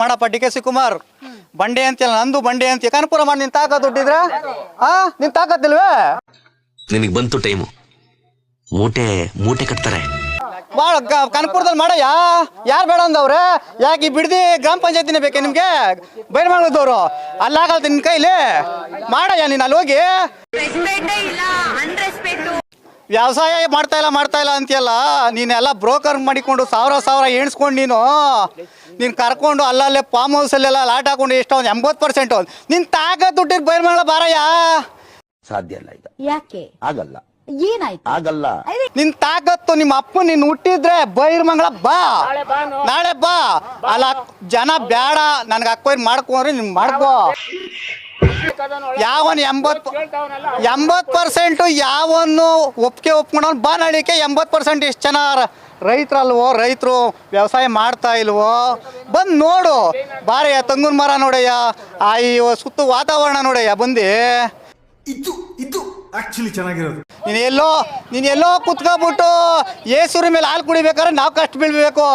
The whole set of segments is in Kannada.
ಮಾಡಪ್ಪ ಡಿ ಕೆ ಶಿವಕುಮಾರ್ ಬಂಡೆ ಅಂತಿಲ್ಲ ನಂದು ಬಂಡೆ ಅಂತ ಕನಪುರ ಮಾಡಿ ನಿನ್ ತಾಕತ್ ದುಡ್ಡಿದ್ರ ನಿನ್ ತಾಕತ್ತಿಲ್ವೇ ನಿನಗೆ ಬಂತು ಟೈಮು ಮೂಟೆ ಮೂಟೆ ಕಟ್ತಾರೆ ಬಾಳ ಕನಪುರದಲ್ಲಿ ಮಾಡಯ್ಯ ಯಾರು ಬೇಡ ಅಂದವ್ರೆ ಯಾಕೆ ಈ ಬಿಡ್ದಿ ಗ್ರಾಮ ಪಂಚಾಯತಿನೇ ಬೇಕೆ ನಿಮ್ಗೆ ಬೈರ್ಮಾಳದವ್ರು ಅಲ್ಲಾಗಲ್ತ ನಿನ್ ಕೈಲಿ ಮಾಡಯ್ಯ ನೀನ್ ಅಲ್ಲಿ ಹೋಗಿ ವ್ಯವಸಾಯ ಮಾಡ್ತಾ ಇಲ್ಲ ಅಂತೀಯಲ್ಲ ನೀನೆಲ್ಲ ಬ್ರೋಕರ್ ಮಾಡಿಕೊಂಡು ಸಾವಿರ ಎಣಿಸ್ಕೊಂಡು ನೀನು ಕರ್ಕೊಂಡು ಅಲ್ಲಲ್ಲೇ ಫಾರ್ಮ್ ಹೌಸಲ್ಲೆಲ್ಲ ಲಾಟ್ ಹಾಕೊಂಡು ಎಷ್ಟು ಒಂದು 80% ನಿನ್ ತಾಕತ್ ದುಡ್ಡಿರ್ ಬೈರ್ಮಾಳ ಬಾರಯ್ಯ ಸಾಧ್ಯ ಇಲ್ಲ ಈಗ ಯಾಕೆ ಆಗಲ್ಲ ಏನಾಯ್ತು ಆಗಲ್ಲ ನಿನ್ ತಾಕತ್ತು ನಿಮ್ಮ ಅಪ್ಪ ನೀನ್ ಹುಟ್ಟಿದ್ರೆ ಬೈರ್ಮಂಗಳ ಬಾ ನಾಳೆ ಬಾ ಅಲ್ಲ ಜನ ಬೇಡ ನನ್ಗೆ ಅಕ್ವೈರ್ ಮಾಡ್ಕೊಂಡ್ರೆ ನೀನ್ ಮಾಡ್ಕೋ ಯಾವನ್ 80% ಯಾವನ್ನು ಒಪ್ಪಿಗೆ ಒಪ್ಕೊಂಡವ್ನು ಬಾ ನಾಳಿಕೆ 80% ಎಷ್ಟು ಜನ ರೈತರಲ್ವೋ ರೈತರು ವ್ಯವಸಾಯ ಮಾಡ್ತಾ ಇಲ್ವೋ ಬಂದು ನೋಡು ಬಾರಯ್ಯ ತಂಗುನ್ ಮರ ನೋಡಯ್ಯ ಆ ಈ ಸುತ್ತ ವಾತಾವರಣ ನೋಡಯ್ಯ ಬಂದು ಇದು ಆಕ್ಚುಲಿ ಚೆನ್ನಾಗಿರೋದು ನೀನ್ ಎಲ್ಲೋ ಕುತ್ಕೊಬಿಟ್ಟು ಏಸುರಿ ಮೇಲೆ ಹಾಲು ಕುಡಿಬೇಕಾದ್ರೆ ನಾವು ಕಷ್ಟ ಬೀಳ್ಬೇಕು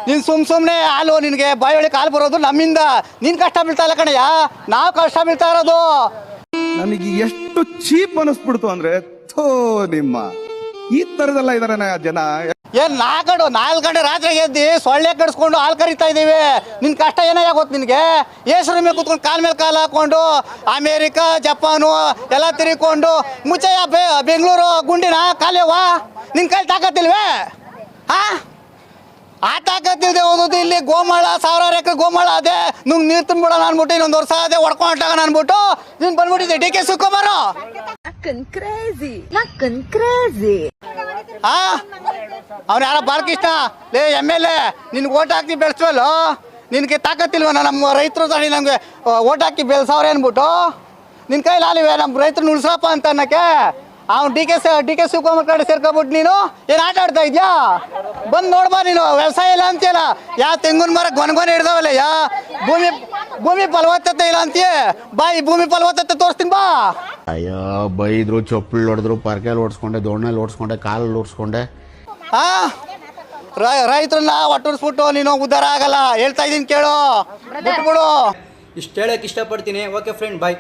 ನೀನ್ ಸುಮ್ನೆ ಹಾಲು ನಿನಗೆ ಬಾಯೊಳಗೆ ಹಾಲು ಬರೋದು ನಮ್ಮಿಂದ ನೀನ್ ಕಷ್ಟ ಬೀಳ್ತಾ ಇಲ್ಲ ಕಣಯ್ಯ ನಾವು ಕಷ್ಟ ಬೀಳ್ತಾ ಇರೋದು ನನಗೆ ಎಷ್ಟು ಚೀಪ್ ಅನಿಸ್ಬಿಡ್ತು ಅಂದ್ರೆ ಥೋ ನಿಮ್ಮ ಈ ತರದೆಲ್ಲ ಇದಾರೆ ಜನ ಏನ್ 4 ಗಂಟೆ ರಾತ್ರಿಗೆ ಎದ್ದು ಸೊಳ್ಳೆ ಕಡಿಸ್ಕೊಂಡು ಹಾಲು ಕರಿತಾ ಇದೀವಿ ನಿನ್ ಕಷ್ಟ ಏನೇ ಗೊತ್ತು ನಿನ್ಗೆ ಏಸರು ಮೇಲೆ ಕುತ್ಕೊಂಡು ಕಾಲ್ ಮೇಲೆ ಕಾಲು ಹಾಕೊಂಡು ಅಮೇರಿಕಾ ಜಪಾನು ಎಲ್ಲ ತಿರ್ಕೊಂಡು ಮುಚ್ಚಯ್ಯ ಬೆಂಗಳೂರು ಗುಂಡಿನ ಕಾಲೇವ ನಿನ್ ಕೈ ತಾಕತ್ತಿಲ್ವೇ ಆ ತಾಕತ್ತಿದೆ ಓದೋದು ಇಲ್ಲಿ ಗೋಮಾಳ 1000 ಎಕರೆ ಗೋಮಾಳ ಅದೇ ನುಂಗ್ ನೀರು ತುಂಬಿಡೋಣ ಅನ್ಬಿಟ್ಟು ಇನ್ನೊಂದು ವರ್ಷ ಅದೇ ಹೊಡ್ಕೊಂಡಾಗ ಅನ್ಬಿಟ್ಟು ನೀನ್ ಬಂದ್ಬಿಟ್ಟಿದ್ದೆ ಡಿ ಕೆ ಶಿವಕುಮಾರ್ ಅವ್ನು ಯಾರ ಬಾಲಕೃಷ್ಣ ಲೇ MLA ನಿನ್ಗೆ ಓಟ್ ಹಾಕಿ ಬೆಳೆಸ್ವಲ್ಲ ನಿನಗೆ ತಾಕತ್ತಿಲ್ವ ನಮ್ಮ ರೈತರು ತಾಡಿ ನಮ್ಗೆ ಓಟ್ ಹಾಕಿ ಬೆಳೆಸವ್ರೆ ಅನ್ಬಿಟ್ಟು ನಿನ್ನ ಕೈಲಿ ಆಲಿವೆ ನಮ್ಮ ರೈತರನ್ನ ಉಳ್ಸಪ್ಪ ಅಂತ ಅನ್ನಕ್ಕೆ ಅವ್ನು ಡಿ ಕೆ ಶಿವಕುಮಾರ್ ಕಡೆ ಸೇರ್ಕೊಬಿಟ್ಟು ನೀನು ಏನು ಆಟ ಆಡ್ತಾ ಇದ್ಯಾ ಬಂದು ನೋಡ್ಬಾ ನೀನು ವ್ಯವಸಾಯ ಇಲ್ಲ ಅಂತೀಯಲ್ಲ ಯಾವ ತೆಂಗಿನ ಮರ ಗೊನೆ ಹಿಡ್ದವಲ್ಲ ಭೂಮಿ ಫಲವತ್ತತೆ ಇಲ್ಲ ಅಂತೀಯ ಬಾ ಈ ಭೂಮಿ ಫಲವತ್ತತೆ ತೋರಿಸ್ತೀನಿ ಬಾ ಅಯ್ಯೋ ಬೈದ್ರು ಚೊಪ್ಪಲ್ ಹೊಡೆದ್ರು ಪರ್ಕೆಲ್ ಓಡಿಸ್ಕೊಂಡೆ ದೋಣಲ್ಲಿ ಓಡಿಸ್ಕೊಂಡೆ ಕಾಲಲ್ಲಿ ಓಡಿಸ್ಕೊಂಡೆ ರೈತರನ್ನ ಒಟ್ಟುರ್ಸ್ಬಿಟ್ಟು ನೀನು ಉದ್ಧಾರ ಆಗಲ್ಲ ಹೇಳ್ತಾ ಇದೀನಿ ಕೇಳು ಬಿಟ್ಬಿಡು ಇಷ್ಟು ಹೇಳಕ್ಕೆ ಇಷ್ಟಪಡ್ತೀನಿ. ಓಕೆ ಫ್ರೆಂಡ್, ಬಾಯ್.